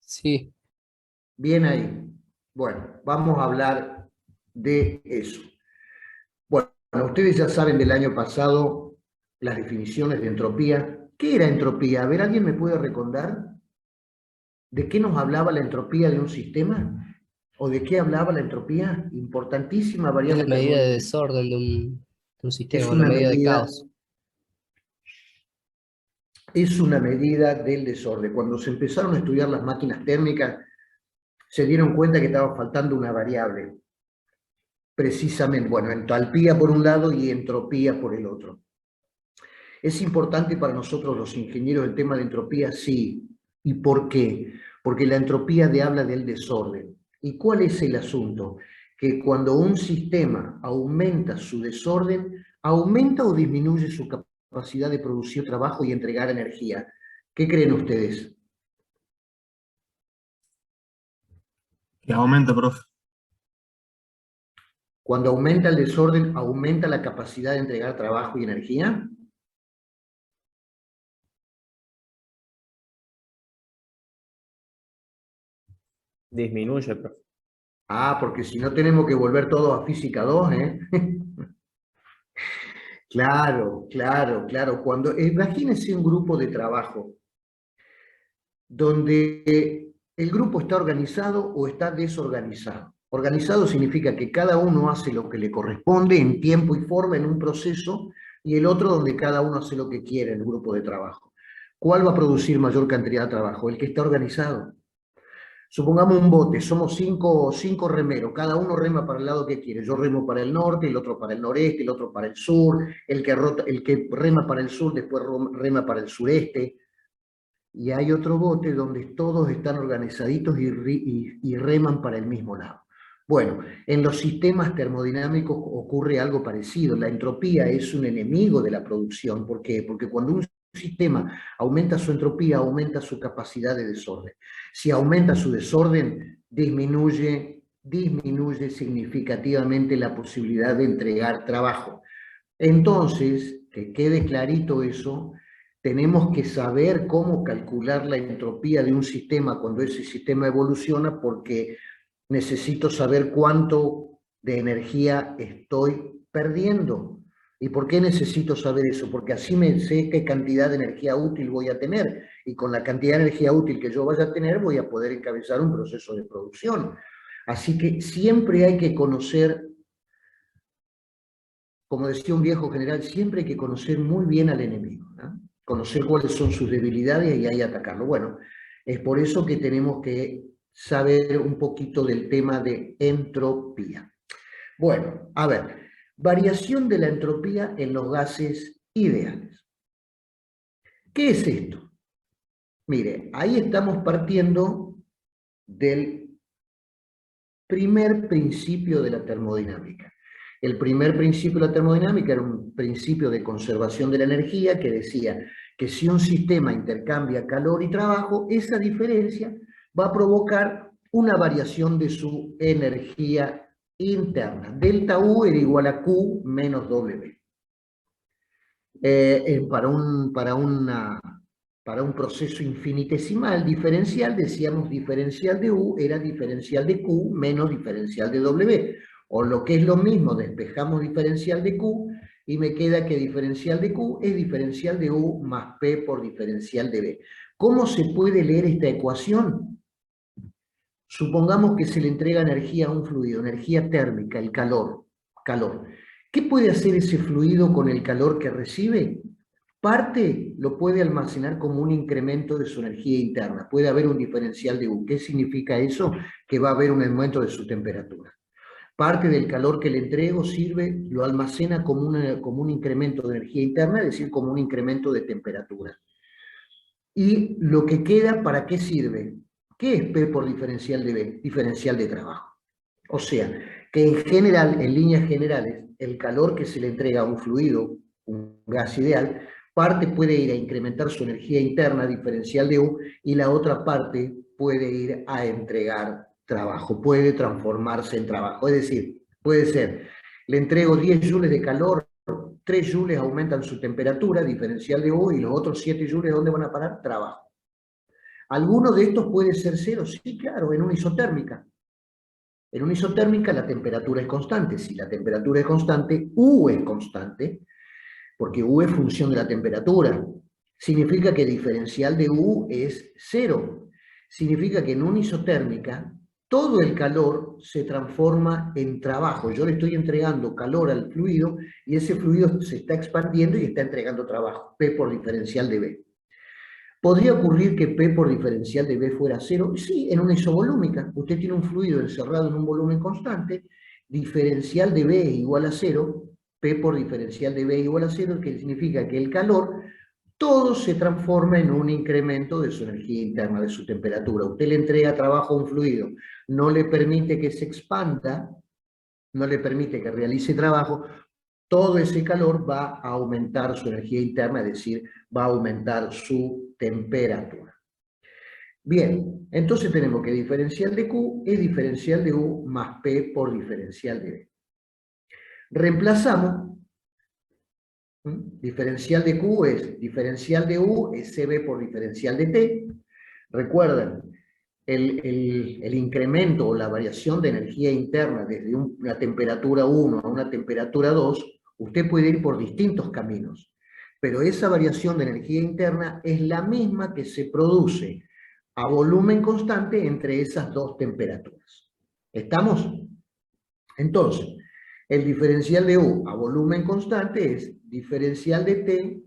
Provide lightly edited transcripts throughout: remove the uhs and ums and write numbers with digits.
Sí, Bien ahí. Bueno, vamos a hablar de eso. Bueno, ustedes ya saben del año pasado las definiciones de entropía. ¿Qué era entropía? A ver, ¿alguien me puede recordar de qué nos hablaba la entropía de un sistema? ¿O de qué hablaba la entropía? Importantísima es la variable medida de termodinámica. desorden de un Es sistema, la una medida de medida, caos. es una medida del desorden. Cuando se empezaron a estudiar las máquinas térmicas, se dieron cuenta que estaba faltando una variable. Precisamente, bueno, entalpía por un lado y entropía por el otro. ¿Es importante para nosotros los ingenieros el tema de entropía? Sí. ¿Y por qué? Porque la entropía habla del desorden. ¿Y cuál es el asunto? Que cuando un sistema aumenta su desorden, aumenta o disminuye su capacidad de producir trabajo y entregar energía. ¿Qué creen ustedes? Que aumenta, profe. Cuando aumenta el desorden, ¿aumenta la capacidad de entregar trabajo y energía? Disminuye, profe. Ah, porque si no tenemos que volver todos a física 2, ¿eh? Claro, claro, claro. Imagínense un grupo de trabajo donde el grupo está organizado o está desorganizado. Organizado significa que cada uno hace lo que le corresponde en tiempo y forma en un proceso, y el otro donde cada uno hace lo que quiere en el grupo de trabajo. ¿Cuál va a producir mayor cantidad de trabajo? El que está organizado. Supongamos un bote, somos cinco remeros, cada uno rema para el lado que quiere. Yo remo para el norte, el otro para el noreste, el otro para el sur, el que rema para el sur después rema para el sureste. Y hay otro bote donde todos están organizaditos y reman para el mismo lado. Bueno, en los sistemas termodinámicos ocurre algo parecido. La entropía es un enemigo de la producción. ¿Por qué? Porque cuando un sistema aumenta su entropía, aumenta su capacidad de desorden. Si aumenta su desorden, disminuye significativamente la posibilidad de entregar trabajo. Entonces, que quede clarito eso, tenemos que saber cómo calcular la entropía de un sistema cuando ese sistema evoluciona, porque necesito saber cuánto de energía estoy perdiendo. ¿Y por qué necesito saber eso? Porque así me sé qué cantidad de energía útil voy a tener, y con la cantidad de energía útil que yo vaya a tener voy a poder encabezar un proceso de producción. Así que siempre hay que conocer, como decía un viejo general, siempre hay que conocer muy bien al enemigo, ¿no? Conocer cuáles son sus debilidades y ahí atacarlo. Bueno, es por eso que tenemos que saber un poquito del tema de entropía. Bueno, a ver, variación de la entropía en los gases ideales. ¿Qué es esto? Mire, ahí estamos partiendo del primer principio de la termodinámica. El primer principio de la termodinámica era un principio de conservación de la energía que decía que si un sistema intercambia calor y trabajo, esa diferencia va a provocar una variación de su energía interna. Delta U era igual a Q menos W. Para un proceso infinitesimal diferencial, decíamos diferencial de U era diferencial de Q menos diferencial de W. O lo que es lo mismo, despejamos diferencial de Q y me queda que diferencial de Q es diferencial de U más P por diferencial de B. ¿Cómo se puede leer esta ecuación? Supongamos que se le entrega energía a un fluido, energía térmica, el calor. ¿Qué puede hacer ese fluido con el calor que recibe? Parte lo puede almacenar como un incremento de su energía interna. Puede haber un diferencial de U. ¿Qué significa eso? Que va a haber un aumento de su temperatura. Parte del calor que le entrego lo almacena como un incremento de energía interna, es decir, como un incremento de temperatura. Y lo que queda, ¿para qué sirve? ¿Qué es P por diferencial de B? Diferencial de trabajo. O sea, que en general, en líneas generales, el calor que se le entrega a un fluido, un gas ideal, parte puede ir a incrementar su energía interna, diferencial de U, y la otra parte puede ir a entregar trabajo, puede transformarse en trabajo. Es decir, puede ser, le entrego 10 joules de calor, 3 joules aumentan su temperatura, diferencial de U, y los otros 7 joules, ¿dónde van a parar? Trabajo. ¿Alguno de estos puede ser cero? Sí, claro, en una isotérmica. En una isotérmica la temperatura es constante. Si la temperatura es constante, U es constante, porque U es función de la temperatura. Significa que diferencial de U es cero. Significa que en una isotérmica todo el calor se transforma en trabajo. Yo le estoy entregando calor al fluido y ese fluido se está expandiendo y está entregando trabajo, P por diferencial de B. ¿Podría ocurrir que P por diferencial de B fuera cero? Sí, en una isovolúmica. Usted tiene un fluido encerrado en un volumen constante, diferencial de B es igual a cero, P por diferencial de B igual a cero, que significa que el calor, todo se transforma en un incremento de su energía interna, de su temperatura. Usted le entrega trabajo a un fluido, no le permite que se expanda, no le permite que realice trabajo, todo ese calor va a aumentar su energía interna, es decir, va a aumentar su temperatura. Bien, entonces tenemos que diferencial de Q es diferencial de U más P por diferencial de B. Reemplazamos, diferencial de Q es diferencial de U es CB por diferencial de T. Recuerden, el incremento o la variación de energía interna desde una temperatura 1 a una temperatura 2, usted puede ir por distintos caminos, pero esa variación de energía interna es la misma que se produce a volumen constante entre esas dos temperaturas. ¿Estamos? Entonces, el diferencial de U a volumen constante es diferencial de T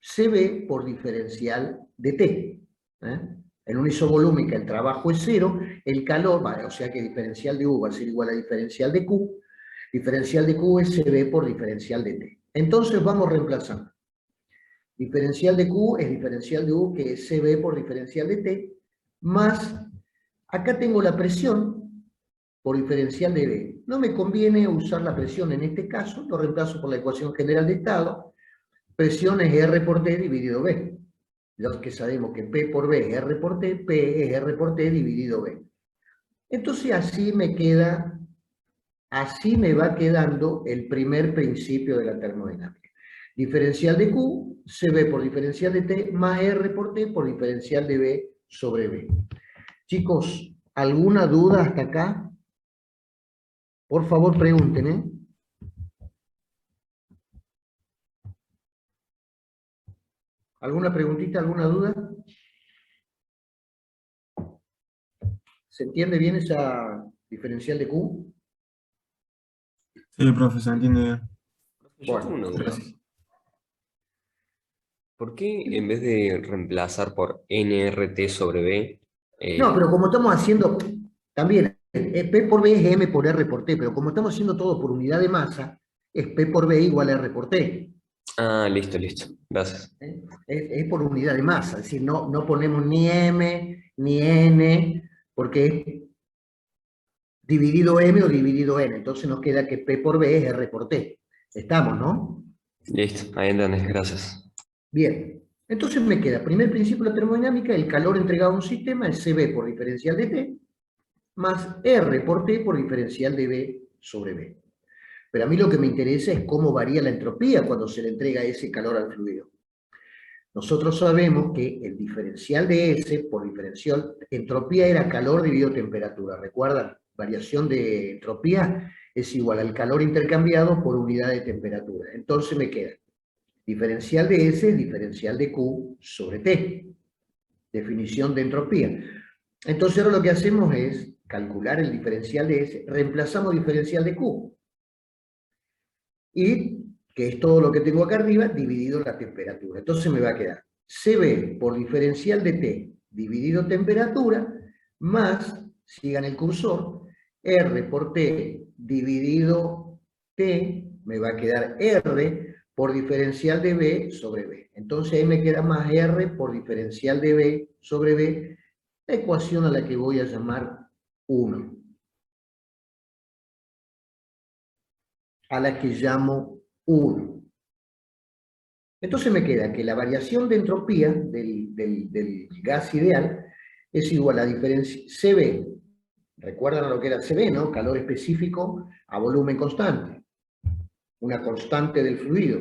CB por diferencial de T. En una isovolúmica el trabajo es cero, el calor, o sea que diferencial de U va a ser igual a diferencial de Q es CB por diferencial de T. Entonces vamos reemplazando. Diferencial de Q es diferencial de U, que es CB por diferencial de T, más, acá tengo la presión por diferencial de B. No me conviene usar la presión en este caso, lo reemplazo por la ecuación general de estado. Presión es R por T dividido B. Los que sabemos que P por B es R por T, P es R por T dividido B. Entonces así me va quedando el primer principio de la termodinámica. Diferencial de Q, CB por diferencial de T, más R por T por diferencial de B sobre B. Chicos, ¿alguna duda hasta acá? Por favor, pregunten, ¿eh? ¿Alguna preguntita, alguna duda? ¿Se entiende bien esa diferencial de Q? Sí, profe, se entiende bien. Yo tengo una duda. Gracias. ¿Por qué en vez de reemplazar por nRT sobre B, No, pero como estamos haciendo, también, P por B es M por R por T, pero como estamos haciendo todo por unidad de masa, es P por B igual a R por T. listo, gracias. Es por unidad de masa, es decir, no ponemos ni M, ni N, porque es dividido M o dividido N, entonces nos queda que P por B es R por T. Estamos, ¿no? Listo, ahí entendés, gracias. Bien, entonces me queda, primer principio de la termodinámica, el calor entregado a un sistema es CB por diferencial de T, más R por T por diferencial de B sobre B. Pero a mí lo que me interesa es cómo varía la entropía cuando se le entrega ese calor al fluido. Nosotros sabemos que el diferencial de S por diferencial, entropía era calor dividido temperatura, ¿recuerdan? Variación de entropía es igual al calor intercambiado por unidad de temperatura. Entonces me queda diferencial de S, diferencial de Q sobre T. Definición de entropía. Entonces ahora lo que hacemos es calcular el diferencial de S, reemplazamos diferencial de Q. Y que es todo lo que tengo acá arriba, dividido la temperatura. Entonces me va a quedar CB por diferencial de T dividido temperatura, más, sigan el cursor, R por T dividido T, me va a quedar R por diferencial de B sobre B. Entonces ahí me queda más R por diferencial de B sobre B, la ecuación a la que voy a llamar 1. A la que llamo 1. Entonces me queda que la variación de entropía del gas ideal es igual a diferencia CB. Recuerdan lo que era CB, ¿no? Calor específico a volumen constante. Una constante del fluido.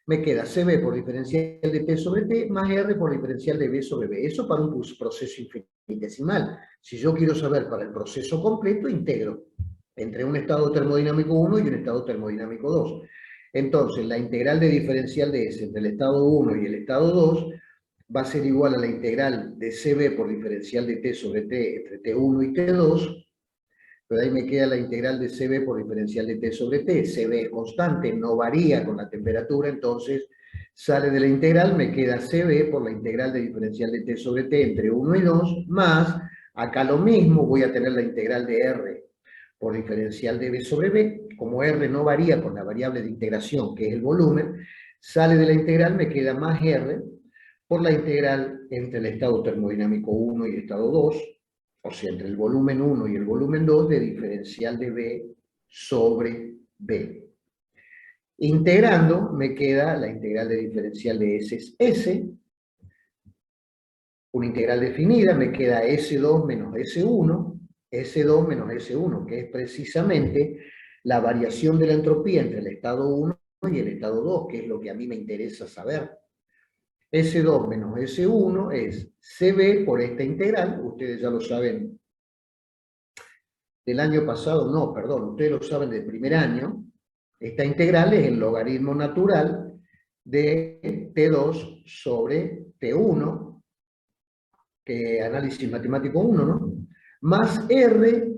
me queda CB por diferencial de T sobre T más R por diferencial de B sobre B. Eso para un proceso infinitesimal. Si yo quiero saber para el proceso completo, integro entre un estado termodinámico 1 y un estado termodinámico 2. Entonces, la integral de diferencial de S entre el estado 1 y el estado 2 va a ser igual a la integral de CB por diferencial de T sobre T entre T1 y T2, pero ahí me queda la integral de CB por diferencial de T sobre T. CB es constante, no varía con la temperatura, entonces sale de la integral, me queda CB por la integral de diferencial de T sobre T entre 1 y 2, más, acá lo mismo, voy a tener la integral de R por diferencial de B sobre B, como R no varía con la variable de integración, que es el volumen, sale de la integral, me queda más R por la integral entre el estado termodinámico 1 y el estado 2, o sea, entre el volumen 1 y el volumen 2 de diferencial de B sobre B. Integrando, me queda la integral de diferencial de S es S, una integral definida, me queda S2 menos S1, S2 menos S1, que es precisamente la variación de la entropía entre el estado 1 y el estado 2, que es lo que a mí me interesa saber. S2 menos S1 es CB por esta integral, ustedes ya lo saben del año pasado, no, perdón, ustedes lo saben del primer año, esta integral es el logaritmo natural de T2 sobre T1, que análisis matemático 1, ¿no? Más R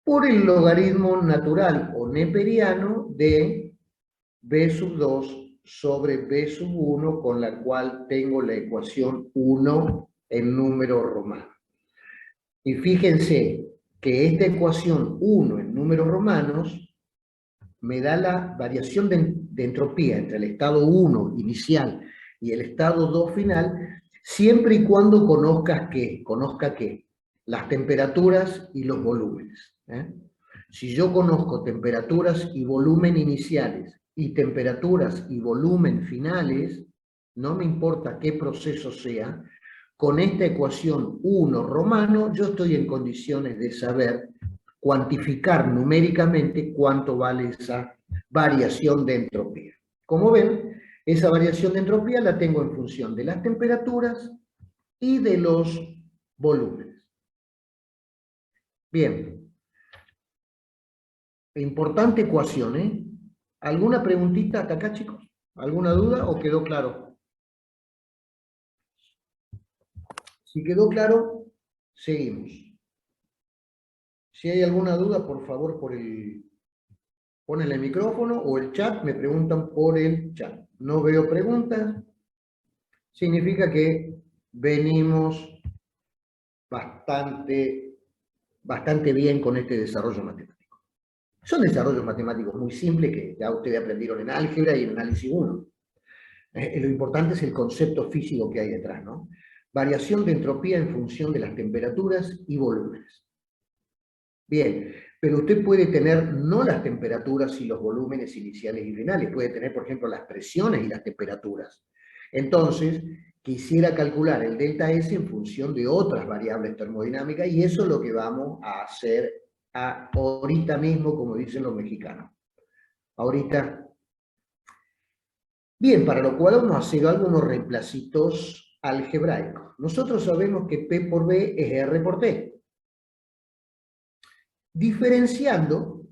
por el logaritmo natural o neperiano de B sub 2 sobre B sub 1, con la cual tengo la ecuación 1 en número romano. Y fíjense que esta ecuación 1 en números romanos me da la variación de entropía entre el estado 1 inicial y el estado 2 final, siempre y cuando conozca qué, las temperaturas y los volúmenes. Si yo conozco temperaturas y volumen iniciales y temperaturas y volumen finales, no me importa qué proceso sea, con esta ecuación 1 romano yo estoy en condiciones de saber cuantificar numéricamente cuánto vale esa variación de entropía. Como ven, esa variación de entropía la tengo en función de las temperaturas y de los volúmenes. Bien. Importante ecuación, ¿eh? ¿Alguna preguntita hasta acá, chicos? ¿Alguna duda o quedó claro? Si quedó claro, seguimos. Si hay alguna duda, por favor, ponen el micrófono o el chat, me preguntan por el chat. No veo preguntas, significa que venimos bastante bien con este desarrollo matemático. Son desarrollos matemáticos muy simples que ya ustedes aprendieron en álgebra y en análisis 1. Lo importante es el concepto físico que hay detrás, ¿no? Variación de entropía en función de las temperaturas y volúmenes. Bien, pero usted puede tener no las temperaturas y los volúmenes iniciales y finales, puede tener, por ejemplo, las presiones y las temperaturas. Entonces, quisiera calcular el delta S en función de otras variables termodinámicas, y eso es lo que vamos a hacer ahorita mismo, como dicen los mexicanos. Ahorita. Bien, para lo cual vamos a hacer algunos reemplacitos algebraicos. Nosotros sabemos que P por B es R por T. Diferenciando,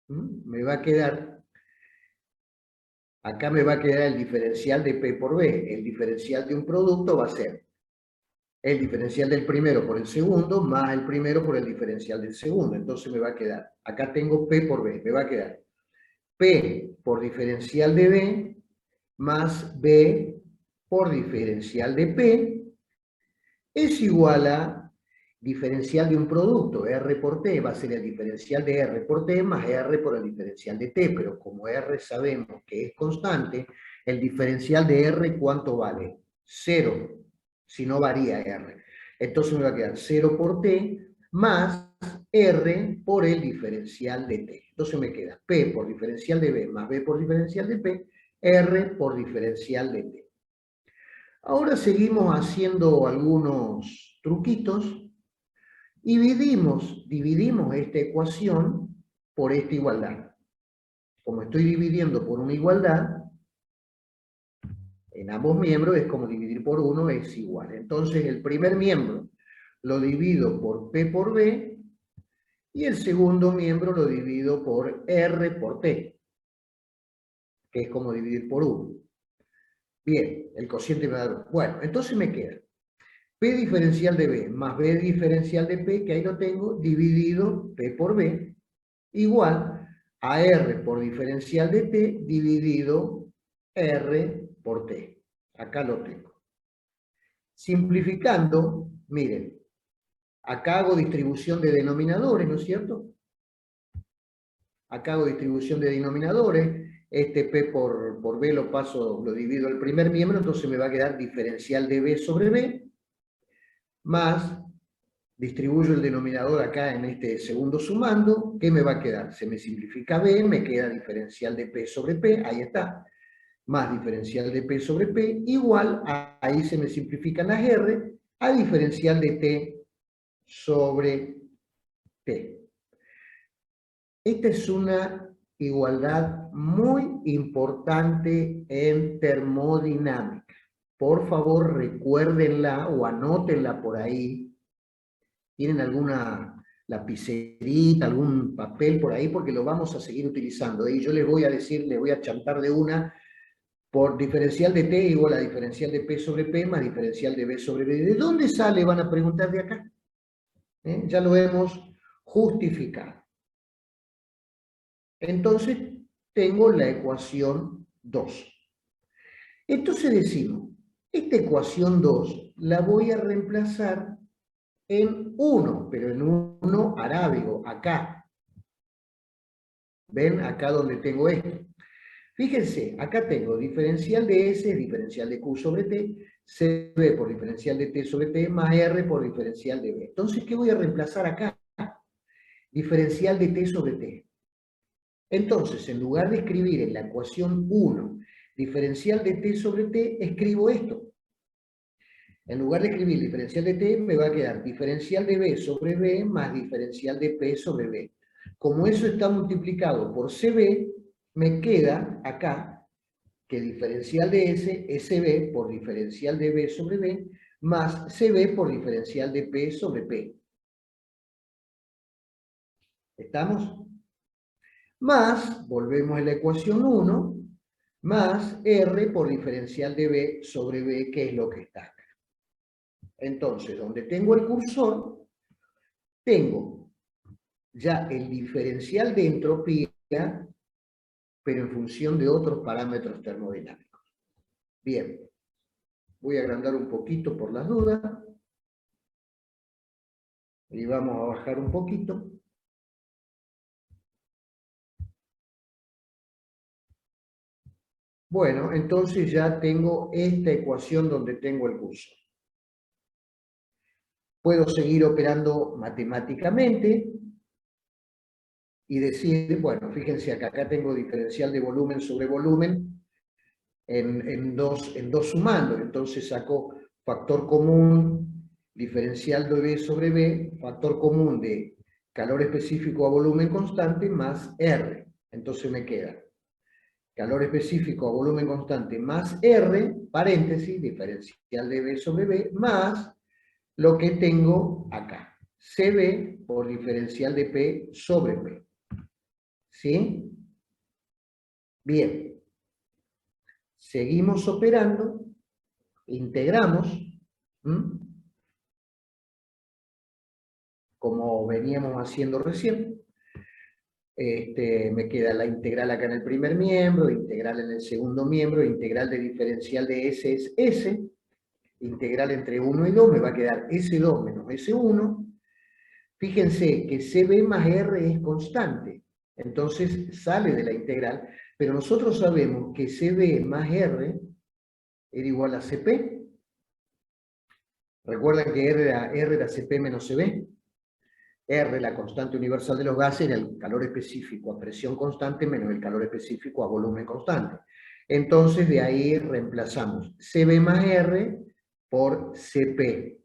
me va a quedar, acá me va a quedar el diferencial de P por B. El diferencial de un producto va a ser el diferencial del primero por el segundo, más el primero por el diferencial del segundo. Entonces me va a quedar, acá tengo P por B, me va a quedar P por diferencial de B, más B por diferencial de P, es igual a diferencial de un producto, R por T, va a ser el diferencial de R por T más R por el diferencial de T, pero como R sabemos que es constante, el diferencial de R, ¿cuánto vale? 0, si no varía R. Entonces me va a quedar 0 por T más R por el diferencial de T. Entonces me queda P por diferencial de B más B por diferencial de P, R por diferencial de T. Ahora seguimos haciendo algunos truquitos y dividimos esta ecuación por esta igualdad. Como estoy dividiendo por una igualdad, en ambos miembros es como dividir por 1, es igual. Entonces el primer miembro lo divido por P por B, y el segundo miembro lo divido por R por T, que es como dividir por 1. Bien, el cociente me da 2. Bueno, entonces me queda P diferencial de B más B diferencial de P, que ahí lo tengo, dividido P por B, igual a R por diferencial de T dividido R por T. Acá lo tengo. Simplificando, miren, acá hago distribución de denominadores, ¿no es cierto? Acá hago distribución de denominadores. Este P por B lo paso, lo divido al primer miembro, entonces me va a quedar diferencial de B sobre B, más distribuyo el denominador acá en este segundo sumando. ¿Qué me va a quedar? Se me simplifica B, me queda diferencial de P sobre P, ahí está, más diferencial de P sobre P, igual, ahí se me simplifican las R, a diferencial de T sobre T. Esta es una igualdad muy importante en termodinámica. Por favor, recuérdenla o anótenla por ahí. ¿Tienen alguna lapicerita, algún papel por ahí? Porque lo vamos a seguir utilizando. Y yo les voy a decir, les voy a chantar de una, por diferencial de T igual a diferencial de P sobre P más diferencial de B sobre B. ¿De dónde sale? Van a preguntar de acá. Ya lo hemos justificado. Entonces, tengo la ecuación 2. Entonces decimos, esta ecuación 2 la voy a reemplazar en 1, pero en 1 arábigo, acá. ¿Ven? Acá donde tengo esto. Fíjense, acá tengo diferencial de S, diferencial de Q sobre T, CB por diferencial de T sobre T, más R por diferencial de B. Entonces, ¿qué voy a reemplazar acá? Diferencial de T sobre T. Entonces, en lugar de escribir en la ecuación 1 diferencial de T sobre T, escribo esto. En lugar de escribir diferencial de T, me va a quedar diferencial de B sobre B más diferencial de P sobre B. Como eso está multiplicado por CB, me queda acá que diferencial de S es CB por diferencial de B sobre B más CB por diferencial de P sobre P. ¿Estamos? Más, volvemos a la ecuación 1, más R por diferencial de B sobre B, que es lo que está acá. Entonces, donde tengo el cursor, tengo ya el diferencial de entropía, pero en función de otros parámetros termodinámicos. Bien, voy a agrandar un poquito por las dudas, y vamos a bajar un poquito. Bueno, entonces ya tengo esta ecuación donde tengo el cursor. Puedo seguir operando matemáticamente y decir, bueno, fíjense acá tengo diferencial de volumen sobre volumen en dos sumandos. Entonces saco factor común, diferencial de B sobre B, factor común de calor específico a volumen constante más R. Entonces me queda calor específico a volumen constante más R, paréntesis, diferencial de B sobre B, más lo que tengo acá, CB por diferencial de P sobre P. ¿Sí? Bien. Seguimos operando, integramos, como veníamos haciendo recién. Me queda la integral acá en el primer miembro, integral en el segundo miembro, integral de diferencial de S es S, integral entre 1 y 2, me va a quedar S2 menos S1. Fíjense que CB más R es constante, entonces sale de la integral, pero nosotros sabemos que CB más R era igual a CP. ¿Recuerdan que R era CP menos CB? R, la constante universal de los gases, era el calor específico a presión constante menos el calor específico a volumen constante. Entonces de ahí reemplazamos CB más R por CP.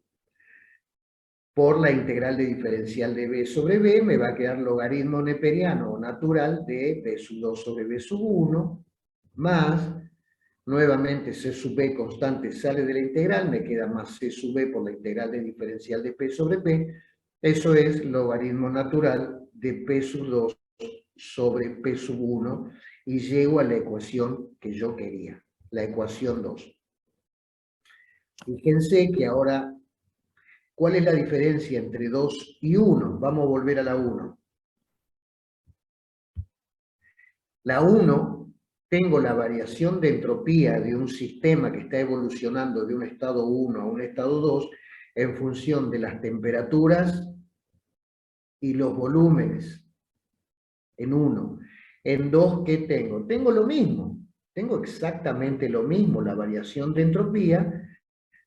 Por la integral de diferencial de B sobre B, me va a quedar logaritmo neperiano o natural de B sub 2 sobre B sub 1, más Nuevamente C sub B constante sale de la integral, me queda más C sub B por la integral de diferencial de P sobre P. Eso es logaritmo natural de P sub 2 sobre P sub 1 y llego a la ecuación que yo quería, la ecuación 2. Fíjense que ahora, ¿cuál es la diferencia entre 2 y 1? Vamos a volver a la 1. La 1, tengo la variación de entropía de un sistema que está evolucionando de un estado 1 a un estado 2 en función de las temperaturas y los volúmenes en 1. En 2, ¿qué tengo? Tengo lo mismo, tengo exactamente lo mismo, la variación de entropía,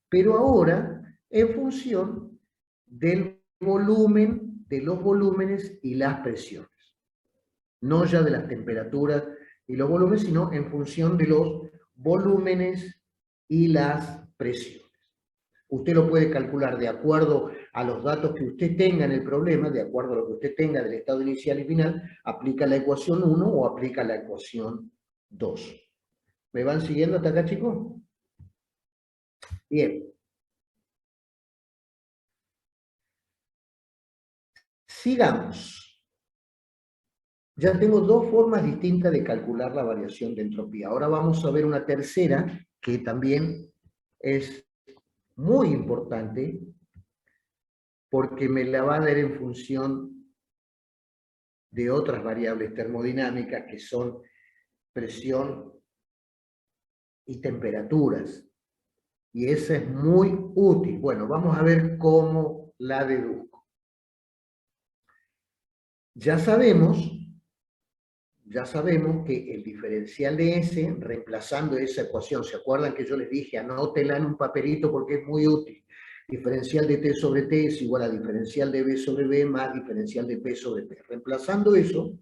pero ahora en función del volumen, de los volúmenes y las presiones. No ya de las temperaturas y los volúmenes, sino en función de los volúmenes y las presiones. Usted lo puede calcular de acuerdo a los datos que usted tenga en el problema, de acuerdo a lo que usted tenga del estado inicial y final, aplica la ecuación 1 o aplica la ecuación 2. ¿Me van siguiendo hasta acá, chicos? Bien. Sigamos. Ya tengo dos formas distintas de calcular la variación de entropía. Ahora vamos a ver una tercera que también es muy importante porque me la va a dar en función de otras variables termodinámicas que son presión y temperaturas. Y esa es muy útil. Bueno, vamos a ver cómo la deduzco. Ya sabemos que el diferencial de S, reemplazando esa ecuación, ¿se acuerdan que yo les dije, anótela en un papelito porque es muy útil? Diferencial de T sobre T es igual a diferencial de B sobre B más diferencial de P sobre P. Reemplazando eso,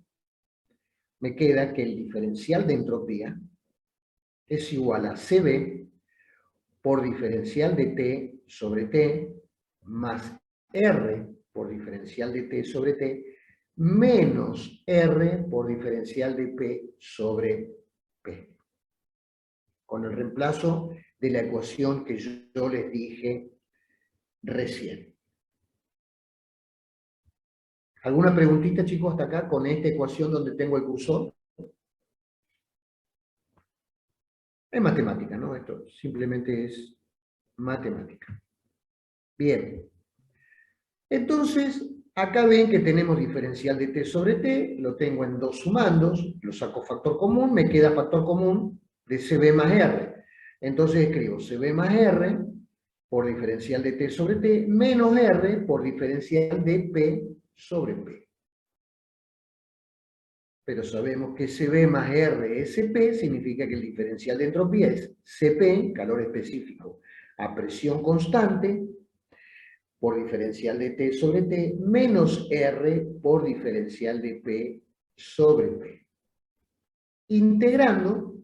me queda que el diferencial de entropía es igual a CB por diferencial de T sobre T más R por diferencial de T sobre T menos R por diferencial de P sobre P. Con el reemplazo de la ecuación que yo les dije recién. ¿Alguna preguntita, chicos, hasta acá con esta ecuación donde tengo el cursor? Es matemática, ¿no? Esto simplemente es matemática. Bien. Entonces, acá ven que tenemos diferencial de T sobre T, lo tengo en dos sumandos, lo saco factor común, me queda factor común de CB más R. Entonces escribo CB más R por diferencial de T sobre T menos R por diferencial de P sobre P. Pero sabemos que CB más R es CP, significa que el diferencial de entropía es CP, calor específico, a presión constante, por diferencial de T sobre T, menos R por diferencial de P sobre P. Integrando,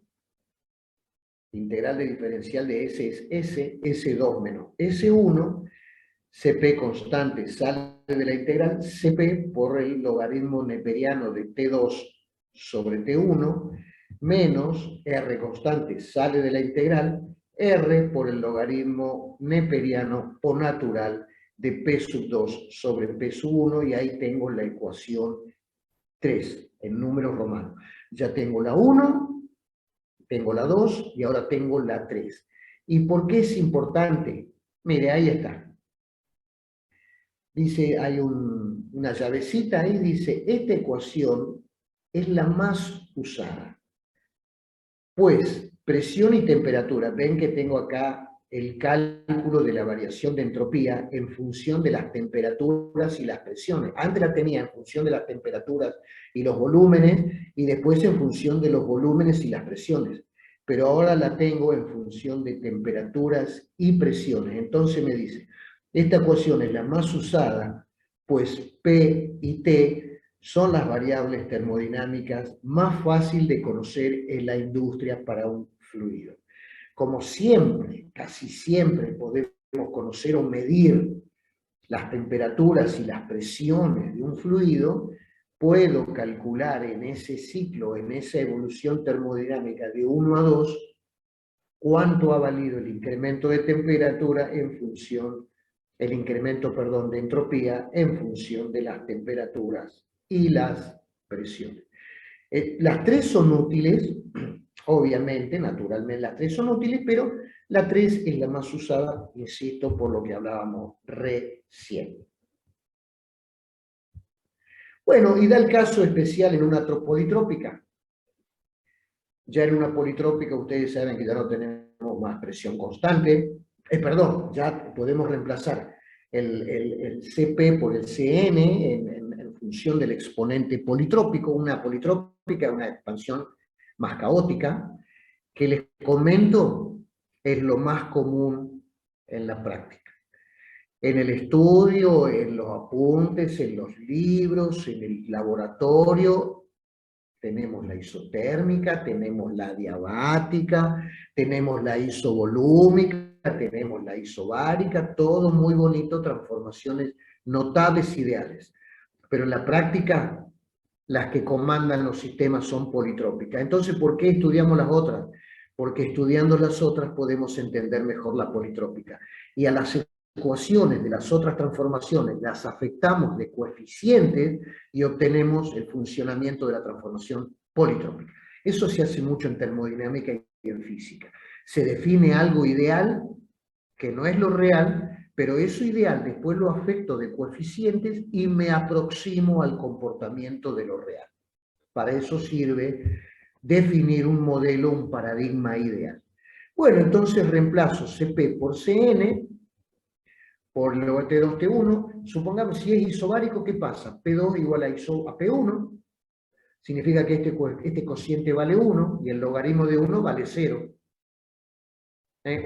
integral de diferencial de S es S, S2 menos S1, CP constante sale de la integral, CP por el logaritmo neperiano de T2 sobre T1, menos R constante sale de la integral, R por el logaritmo neperiano o natural de P sub 2 sobre P sub 1, y ahí tengo la ecuación 3 en números romanos. Ya tengo la 1, tengo la 2 y ahora tengo la 3. ¿Y por qué es importante? Mire, ahí está. Dice, hay una llavecita ahí, dice, esta ecuación es la más usada. Pues, presión y temperatura. Ven que tengo acá el cálculo de la variación de entropía en función de las temperaturas y las presiones. Antes la tenía en función de las temperaturas y los volúmenes, y después en función de los volúmenes y las presiones. Pero ahora la tengo en función de temperaturas y presiones. Entonces me dice, esta ecuación es la más usada, pues P y T son las variables termodinámicas más fácil de conocer en la industria para un fluido. Como siempre, casi siempre podemos conocer o medir las temperaturas y las presiones de un fluido, puedo calcular en ese ciclo, en esa evolución termodinámica de 1 a 2, cuánto ha valido el incremento de temperatura en función, el incremento, perdón, de entropía en función de las temperaturas y las presiones. Las tres son útiles, obviamente, naturalmente las tres son útiles, pero la 3 es la más usada, insisto, por lo que hablábamos recién. Bueno, y da el caso especial en una politrópica. Ya en una politrópica ustedes saben que ya no tenemos más presión constante. Perdón, ya podemos reemplazar el CP por el CN en función del exponente politrópico. Una politrópica es una expansión más caótica, que les comento es lo más común en la práctica. En el estudio, en los apuntes, en los libros, en el laboratorio, tenemos la isotérmica, tenemos la adiabática, tenemos la isovolúmica, tenemos la isobárica, todo muy bonito, transformaciones notables, ideales. Pero en la práctica, las que comandan los sistemas son politrópicas. Entonces, ¿por qué estudiamos las otras? Porque estudiando las otras podemos entender mejor la politrópica. Y a las ecuaciones de las otras transformaciones las afectamos de coeficientes y obtenemos el funcionamiento de la transformación politrópica. Eso se hace mucho en termodinámica y en física. Se define algo ideal, que no es lo real, pero eso ideal después lo afecto de coeficientes y me aproximo al comportamiento de lo real. Para eso sirve definir un modelo, un paradigma ideal. Bueno, entonces reemplazo CP por CN, por lo T2, T1, supongamos si es isobárico, ¿qué pasa? P2 igual a P1, significa que este cociente vale 1 y el logaritmo de 1 vale 0.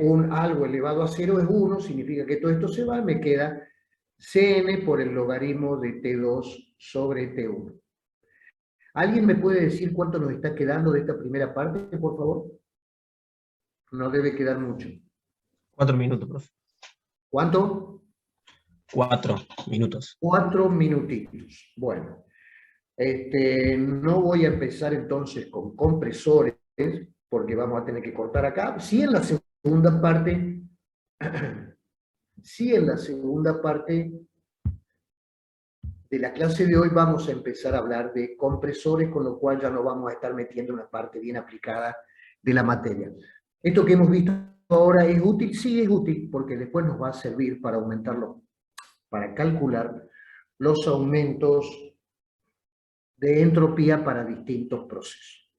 Un algo elevado a 0 es 1, significa que todo esto se va, me queda Cn por el logaritmo de T2 sobre T1. ¿Alguien me puede decir cuánto nos está quedando de esta primera parte, por favor? No debe quedar mucho. 4 minutos, profe. ¿Cuánto? 4 minutos. 4 minutitos. Bueno, no voy a empezar entonces con compresores, porque vamos a tener que cortar acá. Sí en la segunda parte, de la clase de hoy vamos a empezar a hablar de compresores, con lo cual ya no vamos a estar metiendo una parte bien aplicada de la materia. Esto que hemos visto ahora es útil, sí es útil, porque después nos va a servir para aumentarlo, para calcular los aumentos de entropía para distintos procesos.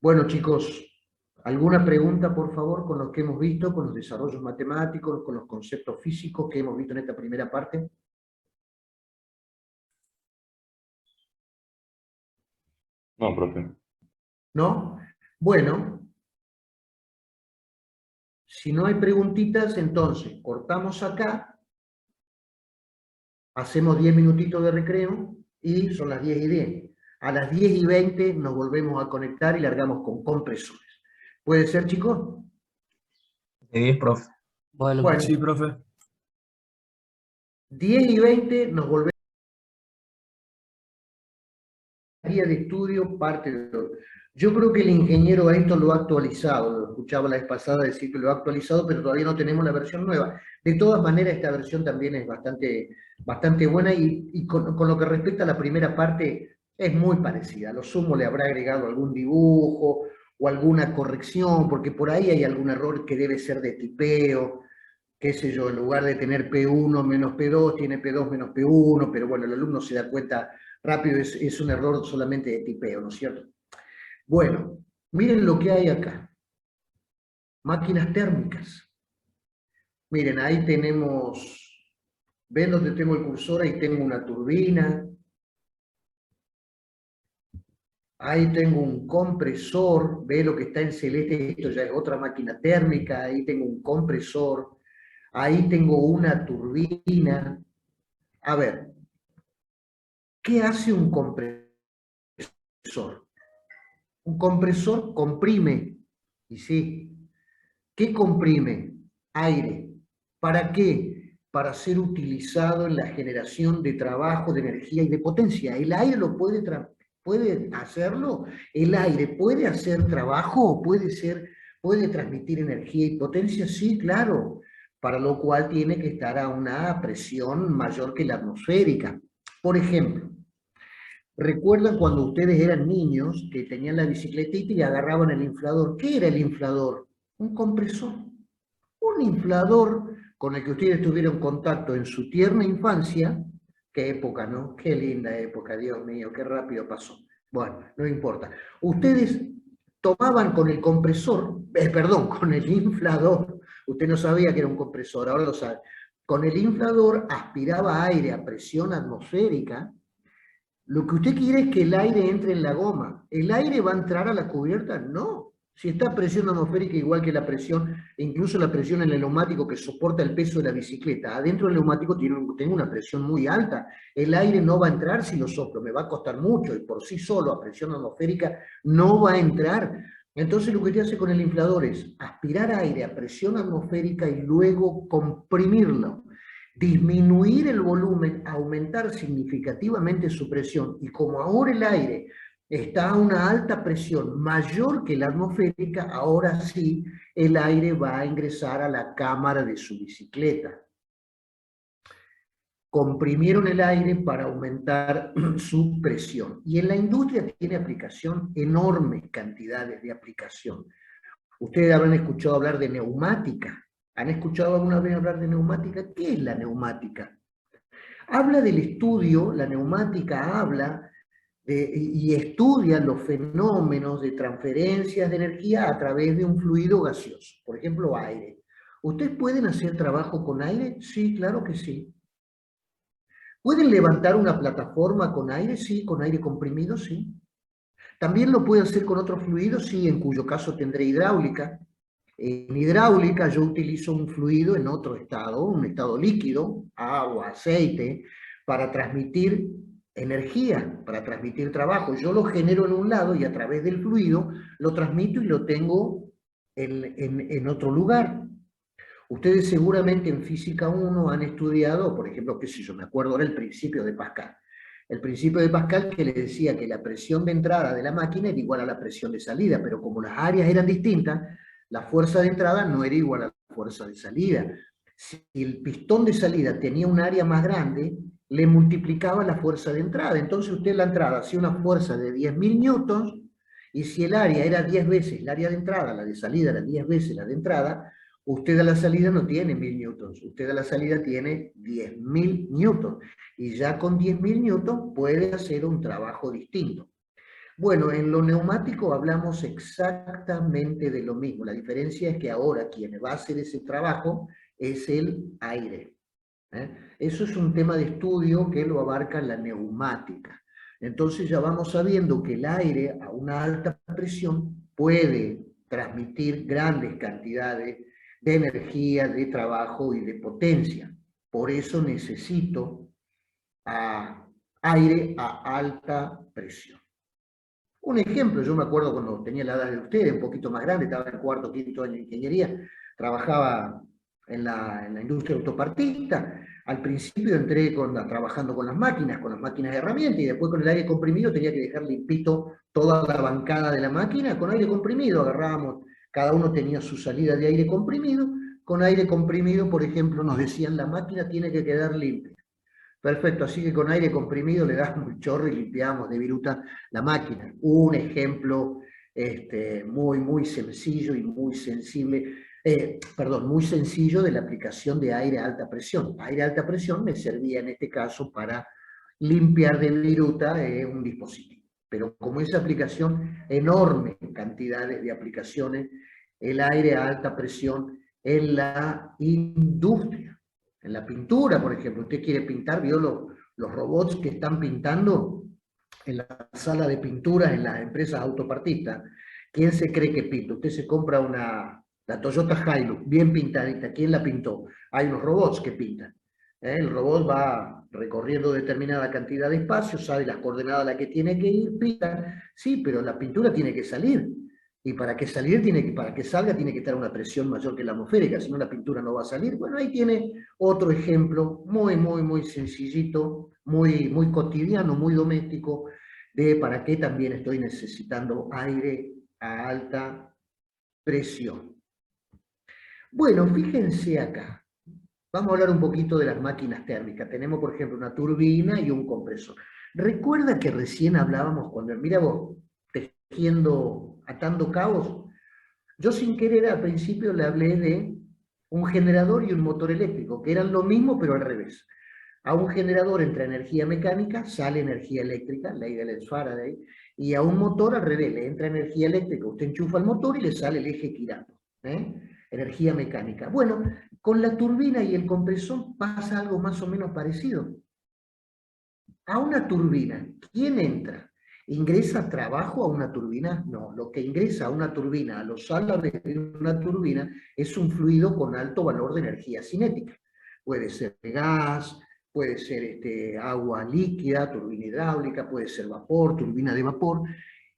Bueno, chicos, ¿alguna pregunta, por favor, con lo que hemos visto, con los desarrollos matemáticos, con los conceptos físicos que hemos visto en esta primera parte? No, profe. ¿No? Bueno, si no hay preguntitas, entonces cortamos acá, hacemos 10 minutitos de recreo y son las 10:10. A las 10:20 nos volvemos a conectar y largamos con compresores. ¿Puede ser, chicos? De 10, profe. Bueno, Sí, profe. 10:20 nos volvemos a la guía de estudio, parte de... Yo creo que el ingeniero a esto lo ha actualizado, lo escuchaba la vez pasada decir que lo ha actualizado, pero todavía no tenemos la versión nueva. De todas maneras, esta versión también es bastante buena y con lo que respecta a la primera parte, es muy parecida. A lo sumo le habrá agregado algún dibujo o alguna corrección, porque por ahí hay algún error que debe ser de tipeo, qué sé yo, en lugar de tener P1 menos P2, tiene P2 menos P1, pero bueno, el alumno se da cuenta rápido, es un error solamente de tipeo, ¿no es cierto? Bueno, miren lo que hay acá. Máquinas térmicas. Miren, ahí tenemos, ¿ven donde tengo el cursor? Ahí tengo una turbina. Ahí tengo un compresor. ¿Ve lo que está en celeste? Esto ya es otra máquina térmica. Ahí tengo un compresor. Ahí tengo una turbina. A ver, ¿qué hace un compresor? Un compresor comprime, y sí, ¿qué comprime? Aire. ¿Para qué? Para ser utilizado en la generación de trabajo, de energía y de potencia. El aire lo puede ¿Puede hacerlo? ¿El aire puede hacer trabajo? ¿Puede transmitir energía y potencia? Sí, claro. Para lo cual tiene que estar a una presión mayor que la atmosférica. Por ejemplo, ¿recuerdan cuando ustedes eran niños que tenían la bicicletita y agarraban el inflador? ¿Qué era el inflador? Un compresor. Un inflador con el que ustedes tuvieron contacto en su tierna infancia. Qué época, ¿no? Qué linda época, Dios mío, qué rápido pasó. Bueno, no importa. Ustedes tomaban con el compresor, perdón, con el inflador, usted no sabía que era un compresor, ahora lo sabe, con el inflador aspiraba aire a presión atmosférica. Lo que usted quiere es que el aire entre en la goma. ¿El aire va a entrar a la cubierta? No. Si está a presión atmosférica igual que la presión, incluso la presión en el neumático que soporta el peso de la bicicleta, adentro del neumático tengo una presión muy alta. El aire no va a entrar si lo soplo, me va a costar mucho y por sí solo a presión atmosférica no va a entrar. Entonces lo que usted hace con el inflador es aspirar aire a presión atmosférica y luego comprimirlo. Disminuir el volumen, aumentar significativamente su presión, y como ahora el aire está a una alta presión mayor que la atmosférica, ahora sí el aire va a ingresar a la cámara de su bicicleta. Comprimieron el aire para aumentar su presión. Y en la industria tiene aplicación, enormes cantidades de aplicación. Ustedes habrán escuchado hablar de neumática. ¿Han escuchado alguna vez hablar de neumática? ¿Qué es la neumática? Habla del estudio, la neumática habla y estudia los fenómenos de transferencias de energía a través de un fluido gaseoso, por ejemplo, aire. ¿Ustedes pueden hacer trabajo con aire? Sí, claro que sí. ¿Pueden levantar una plataforma con aire? Sí, con aire comprimido, sí. ¿También lo puede hacer con otros fluidos? Sí, en cuyo caso tendré hidráulica. En hidráulica yo utilizo un fluido en otro estado, un estado líquido, agua, aceite, para transmitir energía, para transmitir trabajo. Yo lo genero en un lado y a través del fluido lo transmito y lo tengo en otro lugar. Ustedes seguramente en Física 1 han estudiado, por ejemplo, qué sé yo, me acuerdo ahora el principio de Pascal. El principio de Pascal que le decía que la presión de entrada de la máquina era igual a la presión de salida, pero como las áreas eran distintas, la fuerza de entrada no era igual a la fuerza de salida. Si el pistón de salida tenía un área más grande, le multiplicaba la fuerza de entrada. Entonces usted la entrada hacía una fuerza de 10.000 newtons, y si el área era 10 veces el área de entrada, la de salida era 10 veces la de entrada, usted a la salida no tiene 1.000 newtons, usted a la salida tiene 10.000 newtons. Y ya con 10.000 newtons puede hacer un trabajo distinto. Bueno, en lo neumático hablamos exactamente de lo mismo. La diferencia es que ahora quien va a hacer ese trabajo es el aire. Eso es un tema de estudio que lo abarca la neumática. Entonces ya vamos sabiendo que el aire a una alta presión puede transmitir grandes cantidades de energía, de trabajo y de potencia. Por eso necesito aire a alta presión. Un ejemplo, yo me acuerdo cuando tenía la edad de ustedes, un poquito más grande, estaba en el cuarto, quinto año de ingeniería, trabajaba en la industria autopartista. Al principio entré trabajando con las máquinas de herramienta, y después con el aire comprimido tenía que dejar limpito toda la bancada de la máquina con aire comprimido. Agarrábamos, cada uno tenía su salida de aire comprimido. Con aire comprimido, por ejemplo, nos decían la máquina tiene que quedar limpia. Perfecto, así que con aire comprimido le damos un chorro y limpiamos de viruta la máquina. Un ejemplo muy sencillo y muy sensible, muy sencillo de la aplicación de aire a alta presión. Aire a alta presión me servía en este caso para limpiar de viruta un dispositivo. Pero como esa aplicación, enorme cantidades de aplicaciones, el aire a alta presión en la industria. En la pintura, por ejemplo, usted quiere pintar, vio los robots que están pintando en la sala de pintura en las empresas autopartistas. ¿Quién se cree que pinta? Usted se compra la Toyota Hilux, bien pintadita. ¿Quién la pintó? Hay unos robots que pintan. El robot va recorriendo determinada cantidad de espacio, sabe las coordenadas a las que tiene que ir, pinta. Sí, pero la pintura tiene que salir. Y para que salga tiene que estar a una presión mayor que la atmosférica, si no la pintura no va a salir. Bueno, ahí tiene otro ejemplo muy sencillito, muy cotidiano, muy doméstico, D, ¿para qué también estoy necesitando aire a alta presión? Bueno, fíjense acá. Vamos a hablar un poquito de las máquinas térmicas. Tenemos, por ejemplo, una turbina y un compresor. Recuerda que recién hablábamos cuando, mira vos, tejiendo, atando cabos. Yo sin querer al principio le hablé de un generador y un motor eléctrico, que eran lo mismo pero al revés. A un generador entra energía mecánica, sale energía eléctrica, ley de Faraday, y a un motor al revés, le entra energía eléctrica, usted enchufa el motor y le sale el eje girando, energía mecánica. Bueno, con la turbina y el compresor pasa algo más o menos parecido. A una turbina, ¿quién entra? ¿Ingresa trabajo a una turbina? No, lo que ingresa a una turbina, a los álabes de una turbina, es un fluido con alto valor de energía cinética. Puede ser gas, puede ser agua líquida, turbina hidráulica, puede ser vapor, turbina de vapor.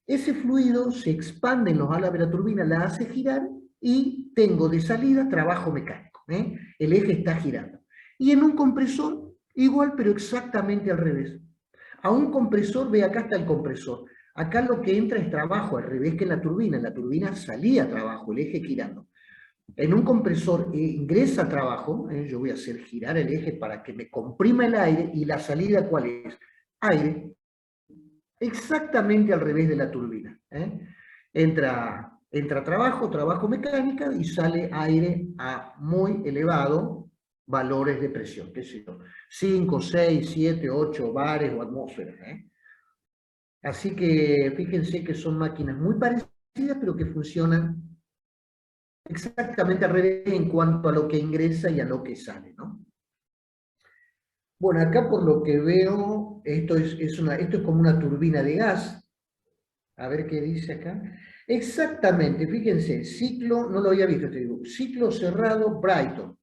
Ese fluido se expande en los álabes de la turbina, la hace girar y tengo de salida trabajo mecánico. El eje está girando. Y en un compresor, igual, pero exactamente al revés. A un compresor, ve acá está el compresor. Acá lo que entra es trabajo, al revés que en la turbina salía trabajo, el eje girando. En un compresor ingresa trabajo, yo voy a hacer girar el eje para que me comprima el aire, y la salida ¿cuál es? Aire. Exactamente al revés de la turbina. Entra trabajo mecánica, y sale aire a muy elevado valores de presión, qué sé yo, 5, 6, 7, 8 bares o atmósferas. Así que fíjense que son máquinas muy parecidas, pero que funcionan exactamente al revés en cuanto a lo que ingresa y a lo que sale, ¿no? Bueno, acá por lo que veo, esto es como una turbina de gas. A ver qué dice acá. Exactamente, fíjense, ciclo, no lo había visto, te digo, ciclo cerrado Brayton.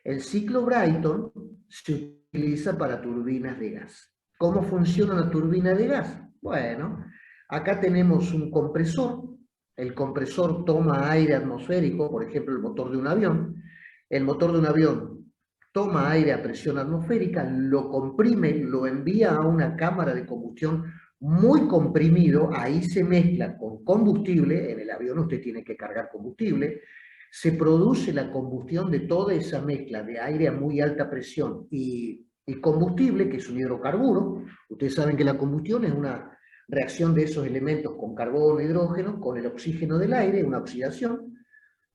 El ciclo Brayton se utiliza para turbinas de gas. ¿Cómo funciona una turbina de gas? Bueno, acá tenemos un compresor. El compresor toma aire atmosférico, por ejemplo, el motor de un avión. El motor de un avión toma aire a presión atmosférica, lo comprime, lo envía a una cámara de combustión muy comprimido, ahí se mezcla con combustible, en el avión usted tiene que cargar combustible, se produce la combustión de toda esa mezcla de aire a muy alta presión y combustible, que es un hidrocarburo. Ustedes saben que la combustión es una reacción de esos elementos con carbono e hidrógeno, con el oxígeno del aire, una oxidación,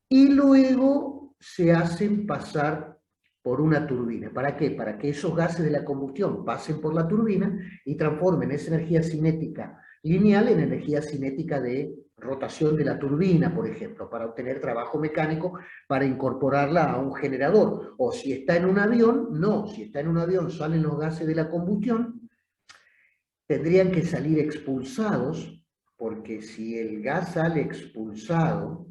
y luego se hacen pasar por una turbina. ¿Para qué? Para que esos gases de la combustión pasen por la turbina y transformen esa energía cinética lineal en energía cinética de rotación de la turbina, por ejemplo, para obtener trabajo mecánico, para incorporarla a un generador. O si está en un avión, no, si está en un avión salen los gases de la combustión, tendrían que salir expulsados, porque si el gas sale expulsado,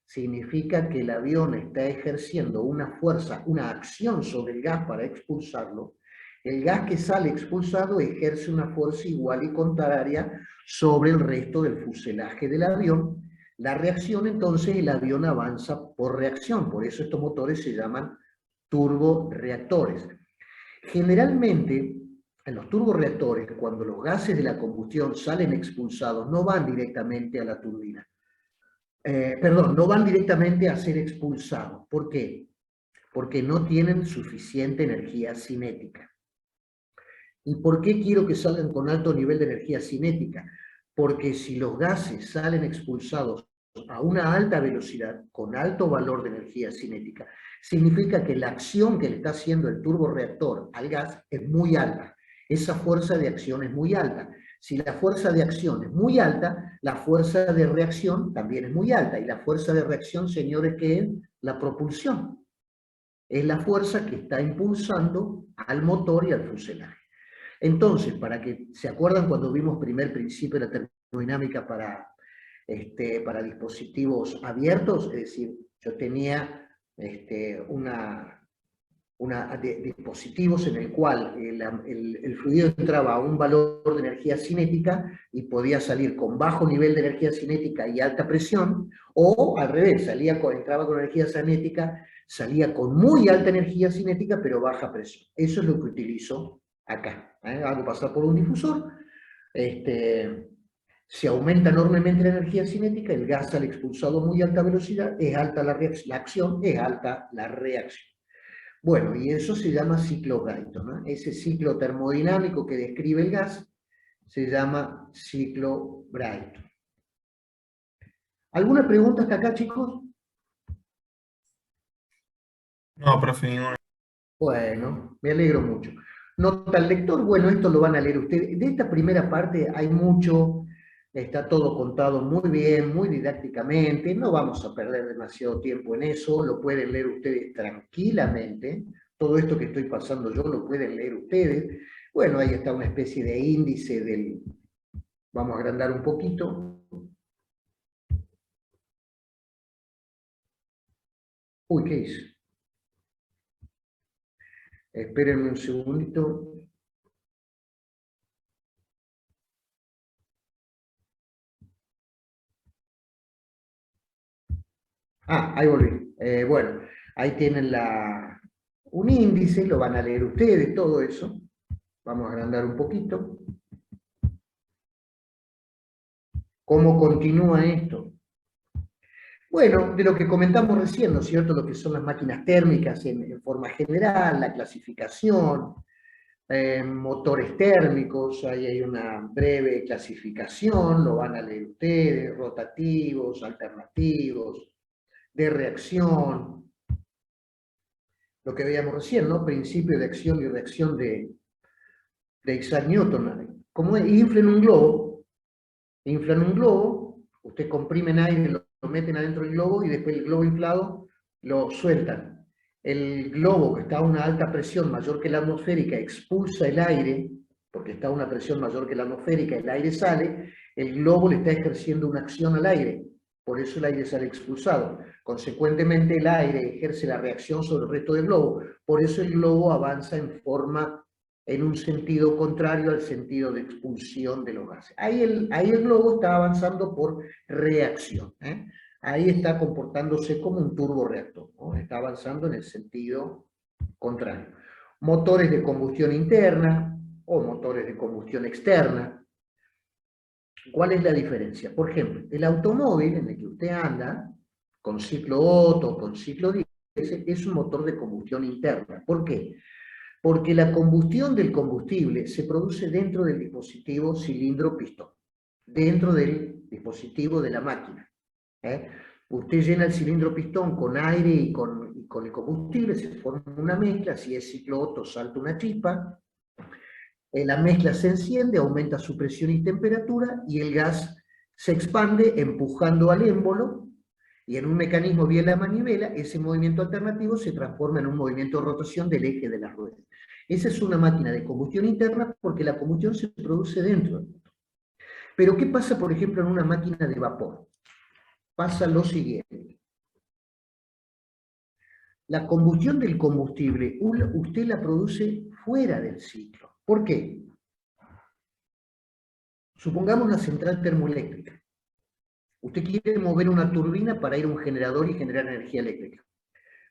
significa que el avión está ejerciendo una fuerza, una acción sobre el gas para expulsarlo. El gas que sale expulsado ejerce una fuerza igual y contraria sobre el resto del fuselaje del avión. La reacción, entonces, el avión avanza por reacción. Por eso estos motores se llaman turborreactores. Generalmente, en los turborreactores, cuando los gases de la combustión salen expulsados, no van directamente a la turbina. No van directamente a ser expulsados. ¿Por qué? Porque no tienen suficiente energía cinética. ¿Y por qué quiero que salgan con alto nivel de energía cinética? Porque si los gases salen expulsados a una alta velocidad, con alto valor de energía cinética, significa que la acción que le está haciendo el turborreactor al gas es muy alta. Esa fuerza de acción es muy alta. Si la fuerza de acción es muy alta, la fuerza de reacción también es muy alta. Y la fuerza de reacción, señores, ¿qué es? La propulsión. Es la fuerza que está impulsando al motor y al fuselaje. Entonces, para que se acuerdan cuando vimos primer principio de la termodinámica para dispositivos abiertos, es decir, yo tenía dispositivos en el cual el fluido entraba a un valor de energía cinética y podía salir con bajo nivel de energía cinética y alta presión, o al revés, entraba con energía cinética, salía con muy alta energía cinética pero baja presión. Eso es lo que utilizo acá. Hago pasar por un difusor, Se aumenta enormemente la energía cinética, el gas al expulsado a muy alta velocidad, es alta la acción, es alta la reacción. Bueno, y eso se llama ciclo Brayton, ¿no? Ese ciclo termodinámico que describe el gas se llama ciclo Brayton. ¿Alguna pregunta hasta acá, chicos? No, profe, ninguna. Bueno, me alegro mucho. Nota al lector, bueno, esto lo van a leer ustedes. De esta primera parte hay mucho, está todo contado muy bien, muy didácticamente, no vamos a perder demasiado tiempo en eso, lo pueden leer ustedes tranquilamente, todo esto que estoy pasando yo lo pueden leer ustedes. Bueno, ahí está una especie de índice del, vamos a agrandar un poquito. Uy, ¿qué hice? Espérenme un segundito. Ah, ahí volví. Bueno, ahí tienen un índice, lo van a leer ustedes, todo eso. Vamos a agrandar un poquito. ¿Cómo continúa esto? Bueno, de lo que comentamos recién, ¿no es cierto? Lo que son las máquinas térmicas en forma general, la clasificación, motores térmicos, ahí hay una breve clasificación, lo van a leer ustedes, rotativos, alternativos, de reacción, lo que veíamos recién, ¿no? Principio de acción y reacción de Isaac Newton. Como inflan un globo, ustedes comprimen aire, lo meten adentro del globo y después el globo inflado lo sueltan. El globo que está a una alta presión mayor que la atmosférica expulsa el aire, porque está a una presión mayor que la atmosférica, el aire sale, el globo le está ejerciendo una acción al aire, por eso el aire sale expulsado. Consecuentemente el aire ejerce la reacción sobre el resto del globo, por eso el globo avanza en un sentido contrario al sentido de expulsión de los gases. Ahí el globo está avanzando por reacción, ¿eh? Ahí está comportándose como un turborreactor, ¿no? Está avanzando en el sentido contrario. Motores de combustión interna o motores de combustión externa. ¿Cuál es la diferencia? Por ejemplo, el automóvil en el que usted anda, con ciclo Otto, con ciclo diésel, es un motor de combustión interna. ¿Por qué? Porque la combustión del combustible se produce dentro del dispositivo cilindro-pistón, dentro del dispositivo de la máquina. Usted llena el cilindro-pistón con aire y con el combustible, se forma una mezcla, si es ciclo Otto salta una chispa, la mezcla se enciende, aumenta su presión y temperatura y el gas se expande empujando al émbolo y en un mecanismo vía la manivela, ese movimiento alternativo se transforma en un movimiento de rotación del eje de las ruedas. Esa es una máquina de combustión interna porque la combustión se produce dentro del motor. Pero ¿qué pasa, por ejemplo, en una máquina de vapor? Pasa lo siguiente. La combustión del combustible, usted la produce fuera del ciclo. ¿Por qué? Supongamos una central termoeléctrica. Usted quiere mover una turbina para ir a un generador y generar energía eléctrica.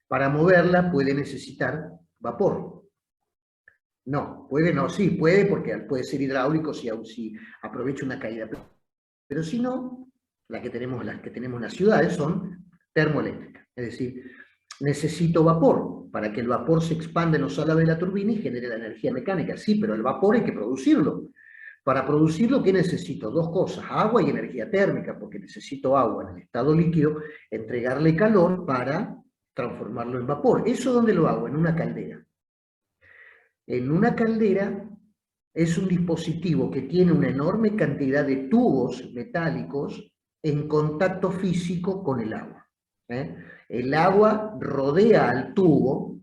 Para moverla puede necesitar vapor. No, puede no, sí, puede porque puede ser hidráulico si aprovecha una caída. Pero si no, las que tenemos en las ciudades son termoeléctricas. Es decir, necesito vapor para que el vapor se expanda en los alas de la turbina y genere la energía mecánica. Sí, pero el vapor hay que producirlo. Para producirlo, ¿qué necesito? Dos cosas, agua y energía térmica, porque necesito agua en el estado líquido, entregarle calor para transformarlo en vapor. ¿Eso dónde lo hago? En una caldera. En una caldera es un dispositivo que tiene una enorme cantidad de tubos metálicos en contacto físico con el agua. El agua rodea al tubo,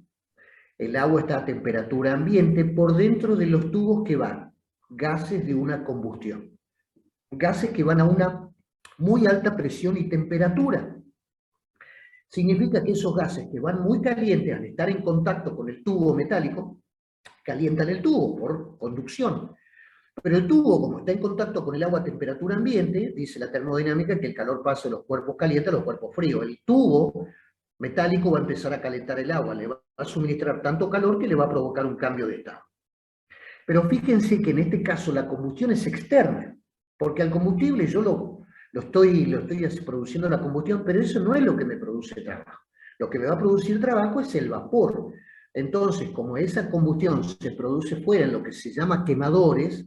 el agua está a temperatura ambiente, por dentro de los tubos que van gases de una combustión, gases que van a una muy alta presión y temperatura. Significa que esos gases que van muy calientes al estar en contacto con el tubo metálico, calientan el tubo por conducción. Pero el tubo, como está en contacto con el agua a temperatura ambiente, dice la termodinámica que el calor pasa de los cuerpos calientes a los cuerpos fríos. El tubo metálico va a empezar a calentar el agua, le va a suministrar tanto calor que le va a provocar un cambio de estado. Pero fíjense que en este caso la combustión es externa, porque al combustible yo lo estoy produciendo la combustión, pero eso no es lo que me produce trabajo. Lo que me va a producir trabajo es el vapor. Entonces, como esa combustión se produce fuera en lo que se llama quemadores,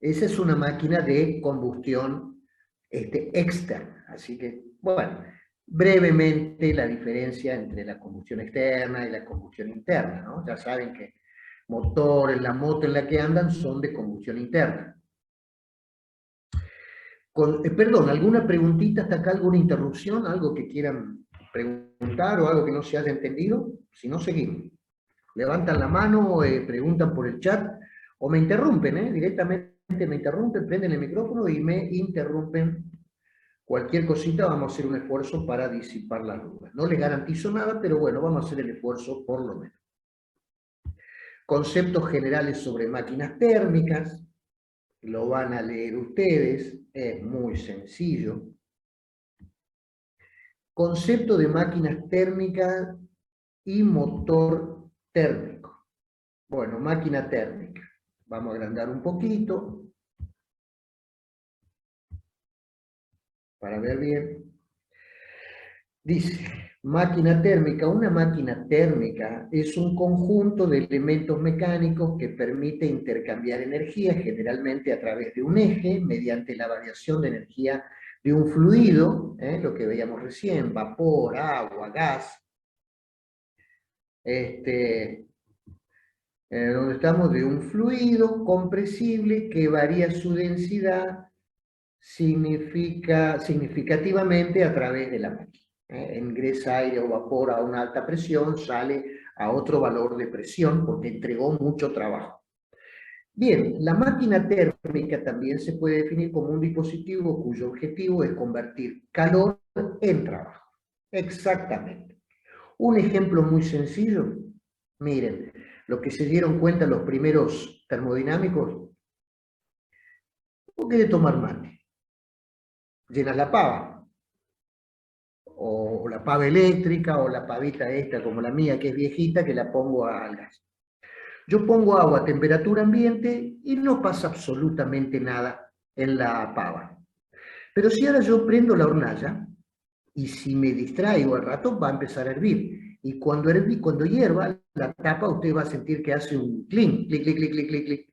esa es una máquina de combustión externa. Así que, bueno, brevemente la diferencia entre la combustión externa y la combustión interna, ¿no? Ya saben que motores, la moto en la que andan son de combustión interna. Perdón, ¿alguna preguntita hasta acá, alguna interrupción, algo que quieran preguntar o algo que no se haya entendido? Si no, seguimos. Levantan la mano, preguntan por el chat o me interrumpen, directamente me interrumpen, prenden el micrófono y me interrumpen. Cualquier cosita vamos a hacer un esfuerzo para disipar las dudas. No les garantizo nada, pero bueno, vamos a hacer el esfuerzo por lo menos. Conceptos generales sobre máquinas térmicas, lo van a leer ustedes, es muy sencillo. Concepto de máquinas térmicas y motor térmico. Bueno, máquina térmica. Vamos a agrandar un poquito para ver bien. Dice, máquina térmica. Una máquina térmica es un conjunto de elementos mecánicos que permite intercambiar energía, generalmente a través de un eje, mediante la variación de energía de un fluido, lo que veíamos recién, vapor, agua, gas. Donde estamos de un fluido compresible que varía su densidad significativamente a través de la máquina. Ingresa aire o vapor a una alta presión, sale a otro valor de presión porque entregó mucho trabajo. Bien, la máquina térmica también se puede definir como un dispositivo cuyo objetivo es convertir calor en trabajo. Exactamente. Un ejemplo muy sencillo, miren, lo que se dieron cuenta los primeros termodinámicos. ¿Vos querés tomar mate? Llenas la pava, o la pava eléctrica, o la pavita esta como la mía, que es viejita, que la pongo al gas. Yo pongo agua a temperatura ambiente y no pasa absolutamente nada en la pava. Pero si ahora yo prendo la hornalla, y si me distraigo al rato, va a empezar a hervir. Y cuando hierva la tapa, usted va a sentir que hace un clic, clic, clic, clic, clic, clic, clic.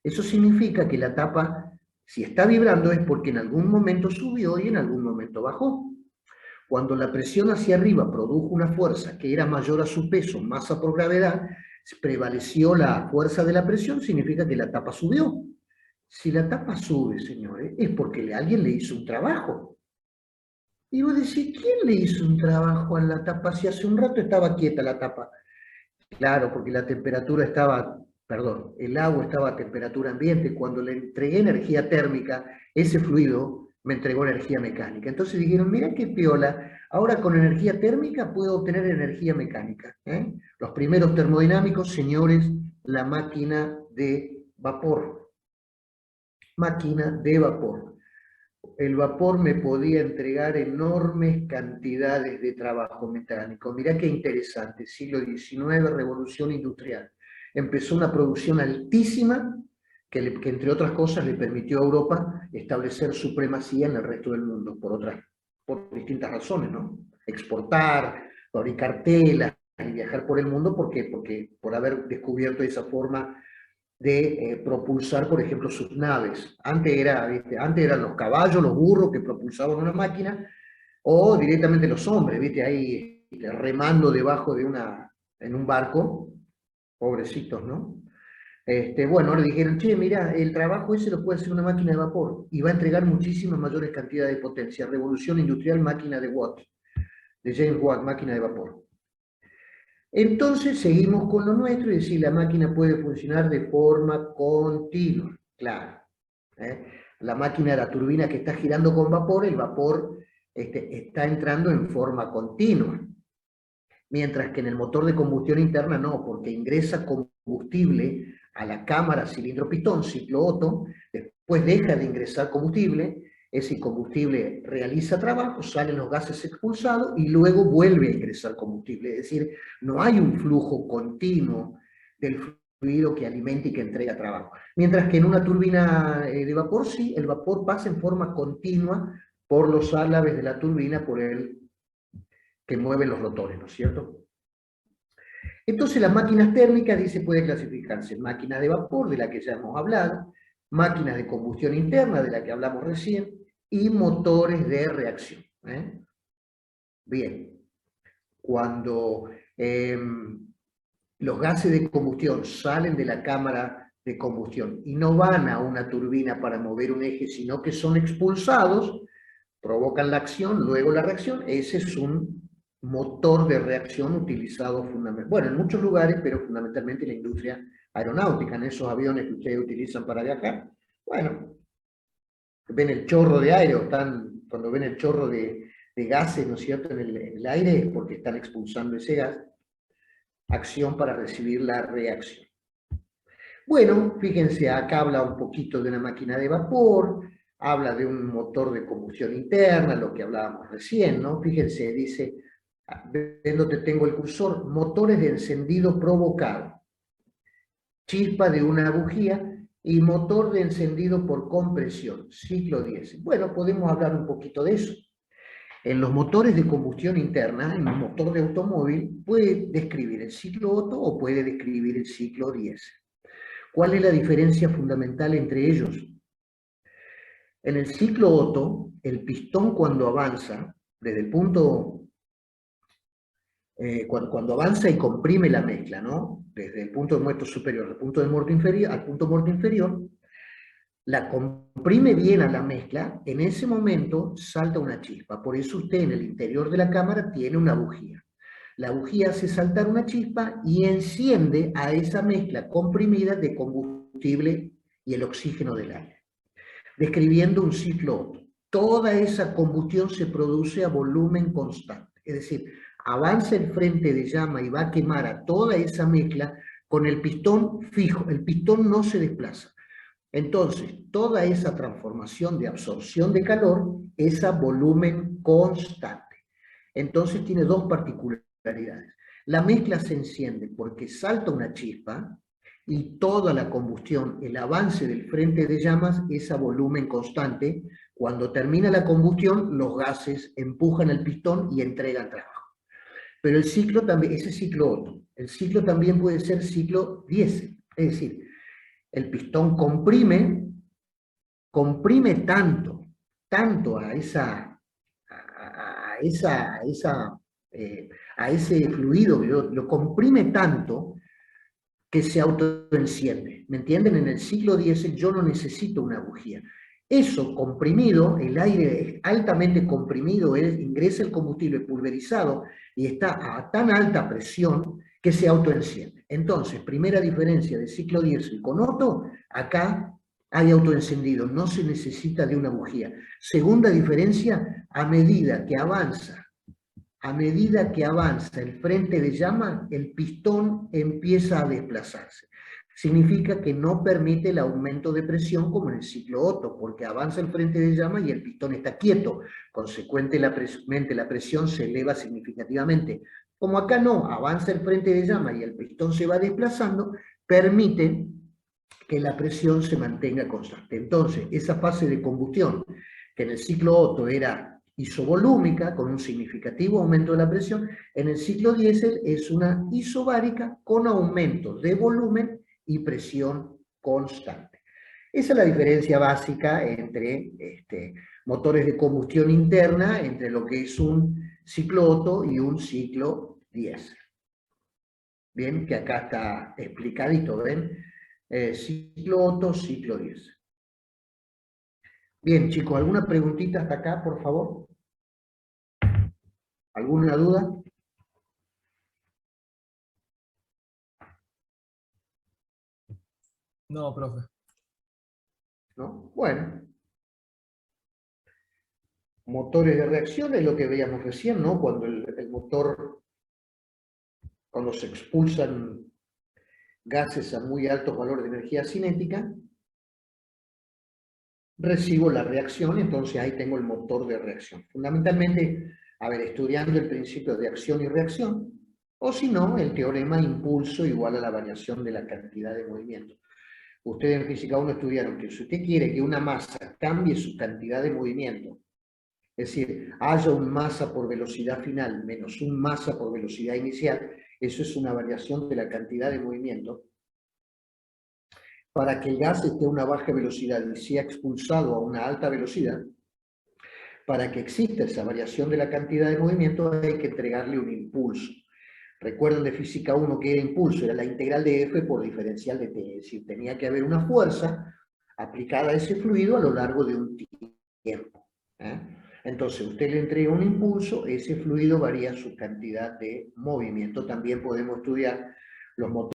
Eso significa que la tapa, si está vibrando, es porque en algún momento subió y en algún momento bajó. Cuando la presión hacia arriba produjo una fuerza que era mayor a su peso, masa por gravedad, prevaleció la fuerza de la presión, significa que la tapa subió. Si la tapa sube, señores, es porque alguien le hizo un trabajo. Y vos decís, ¿quién le hizo un trabajo a la tapa? Si hace un rato estaba quieta la tapa. Claro, porque la temperatura estaba, perdón, el agua estaba a temperatura ambiente. Cuando le entregué energía térmica, ese fluido me entregó energía mecánica. Entonces dijeron, mira qué piola, ahora con energía térmica puedo obtener energía mecánica. Los primeros termodinámicos, señores, la máquina de vapor. Máquina de vapor. El vapor me podía entregar enormes cantidades de trabajo mecánico. Mirá qué interesante, siglo XIX, revolución industrial. Empezó una producción altísima que entre otras cosas le permitió a Europa establecer supremacía en el resto del mundo, por distintas razones, ¿no? Exportar, fabricar telas y viajar por el mundo, porque por haber descubierto esa forma de propulsar, por ejemplo, sus naves. Antes eran los caballos, los burros que propulsaban una máquina, o directamente los hombres, ¿viste? Ahí remando debajo en un barco, pobrecitos, ¿no? Bueno, ahora dijeron, che, mira, el trabajo ese lo puede hacer una máquina de vapor, y va a entregar muchísimas mayores cantidades de potencia. Revolución industrial, máquina de Watt, de James Watt, máquina de vapor. Entonces seguimos con lo nuestro y decir la máquina puede funcionar de forma continua, claro. La máquina, la turbina que está girando con vapor, el vapor está entrando en forma continua. Mientras que en el motor de combustión interna no, porque ingresa combustible a la cámara cilindro-pistón, ciclo Otto, después deja de ingresar combustible, ese combustible realiza trabajo, salen los gases expulsados y luego vuelve a ingresar combustible. Es decir, no hay un flujo continuo del fluido que alimenta y que entrega trabajo. Mientras que en una turbina de vapor, sí, el vapor pasa en forma continua por los álabes de la turbina, por el que mueven los rotores, ¿no es cierto? Entonces las máquinas térmicas, dice, puede clasificarse en máquinas de vapor, de la que ya hemos hablado, máquinas de combustión interna, de la que hablamos recién, y motores de reacción. Bien, cuando los gases de combustión salen de la cámara de combustión y no van a una turbina para mover un eje, sino que son expulsados, provocan la acción, luego la reacción, ese es un motor de reacción utilizado fundamentalmente, bueno, en muchos lugares, pero fundamentalmente en la industria aeronáutica, en esos aviones que ustedes utilizan para viajar. Bueno, ven el chorro de aire, cuando ven el chorro de gases, ¿no es cierto?, en el aire, es porque están expulsando ese gas. Acción para recibir la reacción. Bueno, fíjense, acá habla un poquito de una máquina de vapor, habla de un motor de combustión interna, lo que hablábamos recién, ¿no? Fíjense, dice, ven donde tengo el cursor, motores de encendido provocado, chispa de una bujía y motor de encendido por compresión, ciclo diésel. Bueno, podemos hablar un poquito de eso. En los motores de combustión interna, en un motor de automóvil, puede describir el ciclo Otto o puede describir el ciclo diésel. ¿Cuál es la diferencia fundamental entre ellos? En el ciclo Otto, el pistón cuando avanza, desde el punto, cuando avanza y comprime la mezcla, ¿no? Desde el punto de muerto superior al punto muerto inferior, la comprime bien a la mezcla, en ese momento salta una chispa. Por eso usted en el interior de la cámara tiene una bujía. La bujía hace saltar una chispa y enciende a esa mezcla comprimida de combustible y el oxígeno del aire, describiendo un ciclo Otto. Toda esa combustión se produce a volumen constante, es decir, avanza el frente de llama y va a quemar a toda esa mezcla con el pistón fijo, el pistón no se desplaza. Entonces, toda esa transformación de absorción de calor es a volumen constante. Entonces tiene dos particularidades. La mezcla se enciende porque salta una chispa y toda la combustión, el avance del frente de llamas es a volumen constante. Cuando termina la combustión, los gases empujan el pistón y entregan trabajo. Pero el ciclo también, ese ciclo Otto, el ciclo también puede ser ciclo diésel, es decir, el pistón comprime tanto a ese fluido, lo comprime tanto que se autoenciende. ¿Me entienden? En el ciclo diésel yo no necesito una bujía. Eso comprimido, el aire es altamente comprimido, ingresa el combustible pulverizado y está a tan alta presión que se autoenciende. Entonces, primera diferencia de ciclo diésel con Otto, acá hay autoencendido, no se necesita de una bujía. Segunda diferencia, a medida que avanza el frente de llama, el pistón empieza a desplazarse. Significa que no permite el aumento de presión como en el ciclo Otto, porque avanza el frente de llama y el pistón está quieto. Consecuentemente, la presión se eleva significativamente. Como acá no, avanza el frente de llama y el pistón se va desplazando, permite que la presión se mantenga constante. Entonces, esa fase de combustión, que en el ciclo Otto era isovolúmica, con un significativo aumento de la presión, en el ciclo diésel es una isobárica con aumento de volumen y presión constante. Esa es la diferencia básica entre motores de combustión interna, entre lo que es un ciclo Otto y un ciclo diésel. Bien, que acá está explicadito, ¿ven? Ciclo Otto, ciclo diésel. Bien, chicos, ¿alguna preguntita hasta acá, por favor? ¿Alguna duda? No, profe. ¿No? Bueno. Motores de reacción es lo que veíamos recién, ¿no? Cuando el motor, cuando se expulsan gases a muy altos valores de energía cinética, recibo la reacción, entonces ahí tengo el motor de reacción. Fundamentalmente, a ver, estudiando el principio de acción y reacción, O si no, el teorema impulso igual a la variación de la cantidad de movimiento. Ustedes en Física 1 estudiaron que si usted quiere que una masa cambie su cantidad de movimiento, es decir, haya un masa por velocidad final menos un masa por velocidad inicial, eso es una variación de la cantidad de movimiento. Para que el gas esté a una baja velocidad y sea expulsado a una alta velocidad, para que exista esa variación de la cantidad de movimiento hay que entregarle un impulso. Recuerden de Física 1 que era impulso, era la integral de F por diferencial de T, es decir, tenía que haber una fuerza aplicada a ese fluido a lo largo de un tiempo. Entonces, usted le entrega un impulso, ese fluido varía su cantidad de movimiento. También podemos estudiar los motores